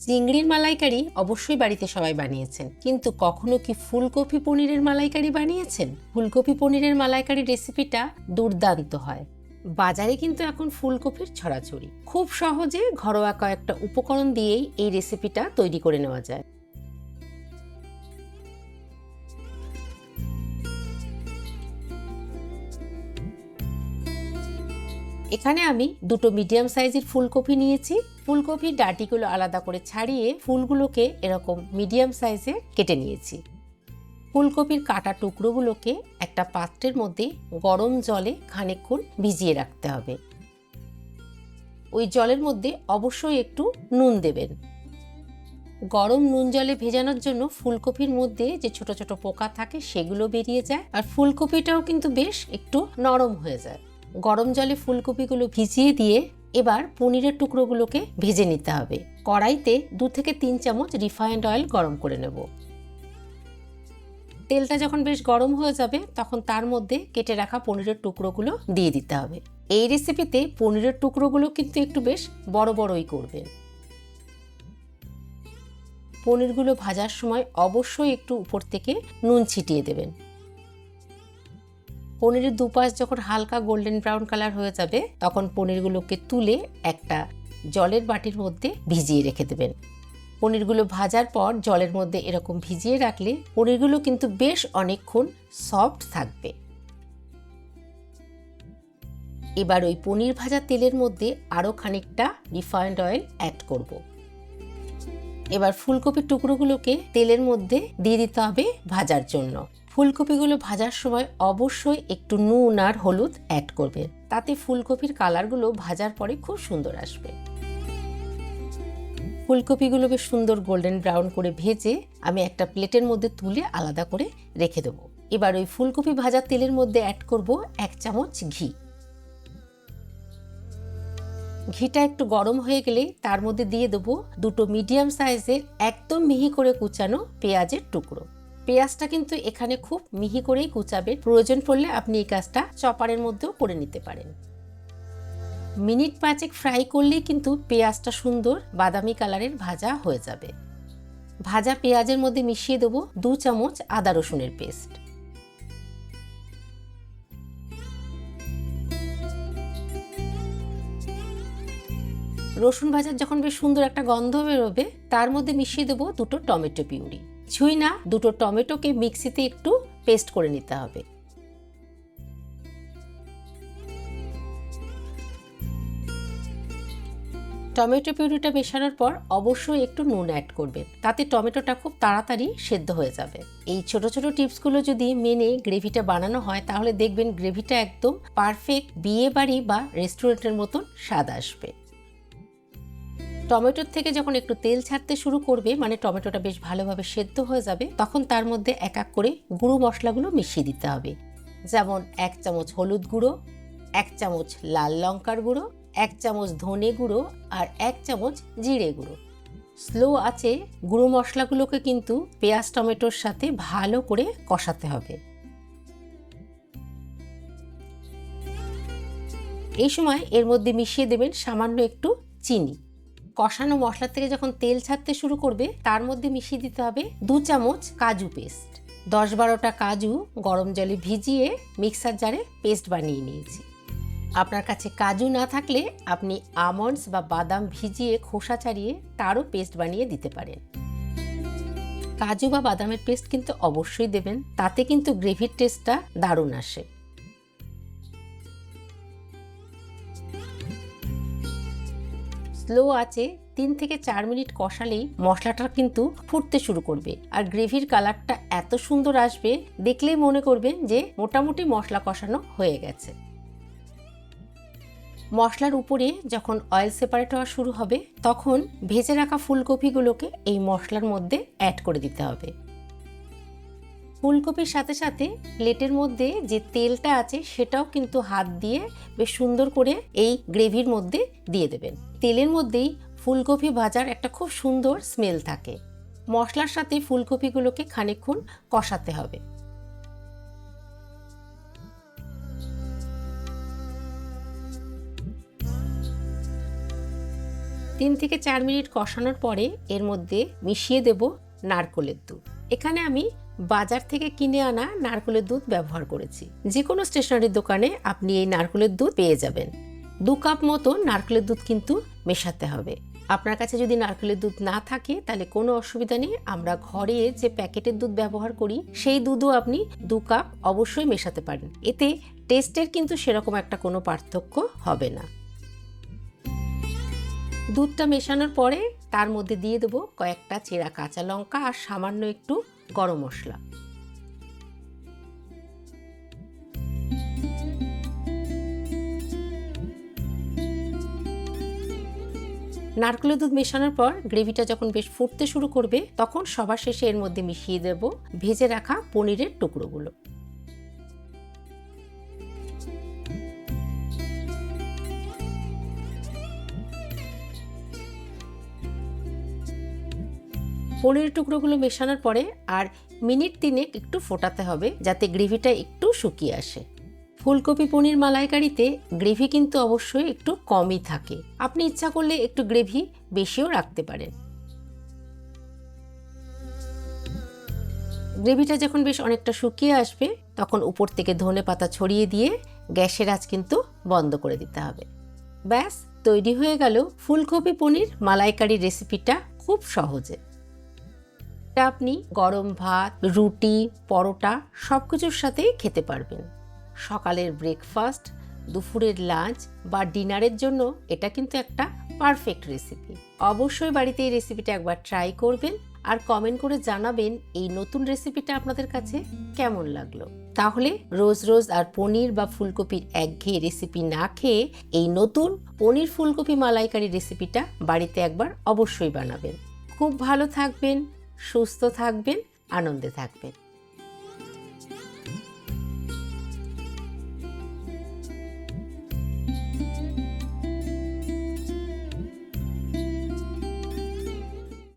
চিংড়ির মালাইকারি অবশ্যই বাড়িতে সবাই বানিয়েছেন, কিন্তু কখনো কি ফুলকপি পনিরের মালাইকারি বানিয়েছেন? ফুলকপি পনিরের মালাইকারি রেসিপিটা দুর্দান্ত হয়। বাজারে কিন্তু এখন ফুলকপির ছড়াছড়ি। খুব সহজে ঘরোয়া কয়েকটা উপকরণ দিয়েই এই রেসিপিটা তৈরি করে নেওয়া যায়। এখানে আমি দুটো মিডিয়াম সাইজের ফুলকপি নিয়েছি। ফুলকপির ডাঁটিগুলো আলাদা করে ছাড়িয়ে ফুলগুলোকে এরকম মিডিয়াম সাইজে কেটে নিয়েছি। ফুলকপির কাটা টুকরোগুলোকে একটা পাত্রের মধ্যে গরম জলে খানিকক্ষণ ভিজিয়ে রাখতে হবে। ওই জলের মধ্যে অবশ্যই একটু নুন দেবেন। গরম নুন জলে ভেজানোর জন্য ফুলকপির মধ্যে যে ছোট ছোট পোকা থাকে সেগুলো বেরিয়ে যায়, আর ফুলকপিটাও কিন্তু বেশ একটু নরম হয়ে যায়। গরম জলে ফুলকপিগুলো ভিজিয়ে দিয়ে এবার পনিরের টুকরোগুলোকে ভেজে নিতে হবে। কড়াইতে 2 থেকে 3 চামচ রিফাইন্ড অয়েল গরম করে নেব। তেলটা যখন বেশ গরম হয়ে যাবে তখন তার মধ্যে কেটে রাখা পনিরের টুকরোগুলো দিয়ে দিতে হবে। এই রেসিপিতে পনিরের টুকরোগুলো কিন্তু একটু বেশ বড় বড়ই করবেন। পনিরগুলো ভাজার সময় অবশ্যই একটু উপর থেকে নুন ছিটিয়ে দেবেন। পনিরের দুপাশ যখন হালকা গোল্ডেন ব্রাউন কালার হয়ে যাবে তখন পনিরগুলোকে তুলে একটা জলের বাটির মধ্যে ভিজিয়ে রেখে দেবেন। পনিরগুলো ভাজার পর জলের মধ্যে এরকম ভিজিয়ে রাখলে পনিরগুলো কিন্তু বেশ অনেকক্ষণ সফট থাকবে। এবার ওই পনির ভাজা তেলের মধ্যে আরও খানিকটা রিফাইন্ড অয়েল অ্যাড করব। এবার ফুলকপির টুকরোগুলোকে তেলের মধ্যে দিয়ে দিতে হবে ভাজার জন্য। ফুলকপিগুলো ভাজার সময় অবশ্যই একটু নুন আর হলুদ অ্যাড করবে, তাতে ফুলকপির কালারগুলো ভাজার পরে খুব সুন্দর আসবে। ফুলকপিগুলো বেশ সুন্দর গোল্ডেন ব্রাউন করে ভেজে আমি একটা প্লেটের মধ্যে তুলে আলাদা করে রেখে দেবো। এবার ওই ফুলকপি ভাজার তেলের মধ্যে অ্যাড করব 1 চামচ ঘি। ঘিটা একটু গরম হয়ে গেলে তার মধ্যে দিয়ে দেবো দুটো মিডিয়াম সাইজের একদম মিহি করে কুচানো পেঁয়াজের টুকরো। পেঁয়াজটা কিন্তু এখানে খুব মিহি করেই কুচাবে, প্রয়োজন পড়লে আপনি এই কাজটা চপারের মধ্যেও করে নিতে পারেন। মিনিট 5 ফ্রাই করলেই কিন্তু পেঁয়াজটা সুন্দর বাদামি কালারের ভাজা হয়ে যাবে। ভাজা পেঁয়াজের মধ্যে মিশিয়ে দেবো 2 চামচ আদা রসুনের পেস্ট। রসুন ভাজার যখন বেশ সুন্দর একটা গন্ধ বেরোবে তার মধ্যে মিশিয়ে দেবো দুটো টমেটো পিউরি। ছুঁই না, দুটো টমেটোকে মিক্সিতে একটু পেস্ট করে নিতে হবে। টমেটো পিউরিটা মেশানোর পর অবশ্যই একটু নুন অ্যাড করবেন, তাতে টমেটোটা খুব তাড়াতাড়ি সেদ্ধ হয়ে যাবে। এই ছোট ছোট টিপসগুলো যদি মেনে গ্রেভিটা বানানো হয় তাহলে দেখবেন গ্রেভিটা একদম পারফেক্ট বিয়ে বাড়ি বা রেস্টুরেন্টের মতন স্বাদ আসবে। টমেটোর থেকে যখন একটু তেল ছাড়তে শুরু করবে, মানে টমেটোটা বেশ ভালোভাবে সেদ্ধ হয়ে যাবে, তখন তার মধ্যে এক এক করে গুঁড়ো মশলাগুলো মিশিয়ে দিতে হবে। যেমন 1 চামচ হলুদ গুঁড়ো, 1 চামচ লাল লঙ্কার গুঁড়ো, 1 চামচ ধনে গুঁড়ো আর 1 চামচ জিরে গুঁড়ো। স্লো আঁচে গুঁড়ো মশলাগুলোকে কিন্তু পেঁয়াজ টমেটোর সাথে ভালো করে কষাতে হবে। এই সময় এর মধ্যে মিশিয়ে দেবেন সামান্য একটু চিনি। কষানো মশলা থেকে যখন তেল ছাড়তে শুরু করবে তার মধ্যে মিশিয়ে দিতে হবে 2 চামচ কাজু পেস্ট। 10-12টা কাজু গরম জলে ভিজিয়ে মিক্সার জারে পেস্ট বানিয়ে নিয়েছি। আপনার কাছে কাজু না থাকলে আপনি আমন্ডস বা বাদাম ভিজিয়ে খোসা ছাড়িয়ে তারও পেস্ট বানিয়ে দিতে পারেন। কাজু বা বাদামের পেস্ট কিন্তু অবশ্যই দেবেন, তাতে কিন্তু গ্রেভির টেস্টটা দারুণ আসে। স্লো আঁচে 3 থেকে 4 মিনিট কষালেই মশলাটা কিন্তু ফুটতে শুরু করবে আর গ্রেভির কালারটা এত সুন্দর আসবে, দেখলেই মনে করবেন যে মোটামুটি মশলা কষানো হয়ে গেছে। মশলার উপরে যখন অয়েল সেপারেট হওয়া শুরু হবে তখন ভেজে রাখা ফুলকপিগুলোকে এই মশলার মধ্যে অ্যাড করে দিতে হবে। ফুলকপির সাথে সাথে প্লেটের মধ্যে যে তেলটা আছে সেটাও কিন্তু হাত দিয়ে বেশ সুন্দর করে এই গ্রেভির মধ্যে দিয়ে দেবেন। তেলের মধ্যেই ফুলকপি ভাজার একটা খুব সুন্দর স্মেল থাকে। মশলার সাথে ফুলকপিগুলোকে খানিকক্ষণ কষাতে হবে। 3 থেকে 4 মিনিট কষানোর পরে এর মধ্যে মিশিয়ে দেব নারকেলের দুধ। এখানে আমি বাজার থেকে কিনে আনা নারকেলের দুধ ব্যবহার করেছি। যে কোনো স্টেশনারি দোকানে আপনি এই নারকেলের দুধ পেয়ে যাবেন। 2 কাপ মতো নারকেলের দুধ কিন্তু মেশাতে হবে। আপনার কাছে যদি নারকেলের দুধ না থাকে তাহলে কোনো অসুবিধা নেই, আমরা ঘরে যে প্যাকেটের দুধ ব্যবহার করি সেই দুধও আপনি 2 কাপ অবশ্যই মেশাতে পারেন। এতে টেস্টের কিন্তু সেরকম একটা কোনো পার্থক্য হবে না। দুধটা মেশানোর পরে তার মধ্যে দিয়ে দেবো কয়েকটা চেরা কাঁচা লঙ্কা আর সামান্য একটু গরম মশলা। নারকেলের দুধ মেশানোর পর গ্রেভিটা যখন বেশ ফুটতে শুরু করবে তখন সবার শেষে এর মধ্যে মিশিয়ে দেব ভেজে রাখা পনিরের টুকরোগুলো। পনিরের টুকরোগুলো মেশানোর পরে আর মিনিট 3 একটু ফোটাতে হবে যাতে গ্রেভিটা একটু শুকিয়ে আসে। ফুলকপি পনির মালাইকারিতে গ্রেভি কিন্তু অবশ্যই একটু কমই থাকে, আপনি ইচ্ছা করলে একটু গ্রেভি বেশিও রাখতে পারেন। গ্রেভিটা যখন বেশ অনেকটা শুকিয়ে আসবে তখন উপর থেকে ধনেপাতা ছড়িয়ে দিয়ে গ্যাসের আঁচ কিন্তু বন্ধ করে দিতে হবে। ব্যাস তৈরি হয়ে গেল ফুলকপি পনির মালাইকারি রেসিপিটা খুব সহজে। এটা আপনি গরম ভাত, রুটি, পরোটা সবকিছুর সাথেই খেতে পারবেন। সকালের ব্রেকফাস্ট, দুপুরের লাঞ্চ বা ডিনারের জন্য এটা কিন্তু একটা পারফেক্ট রেসিপি। অবশ্যই বাড়িতে এই রেসিপিটা একবার ট্রাই করবেন আর কমেন্ট করে জানাবেন এই নতুন রেসিপিটা আপনাদের কাছে কেমন লাগলো। তাহলে রোজ রোজ আর পনির বা ফুলকপির একঘেয়ে রেসিপি না খেয়ে এই নতুন পনির ফুলকপি মালাইকারি রেসিপিটা বাড়িতে একবার অবশ্যই বানাবেন। খুব ভালো থাকবেন, সুস্থ থাকবেন, আনন্দে থাকবেন।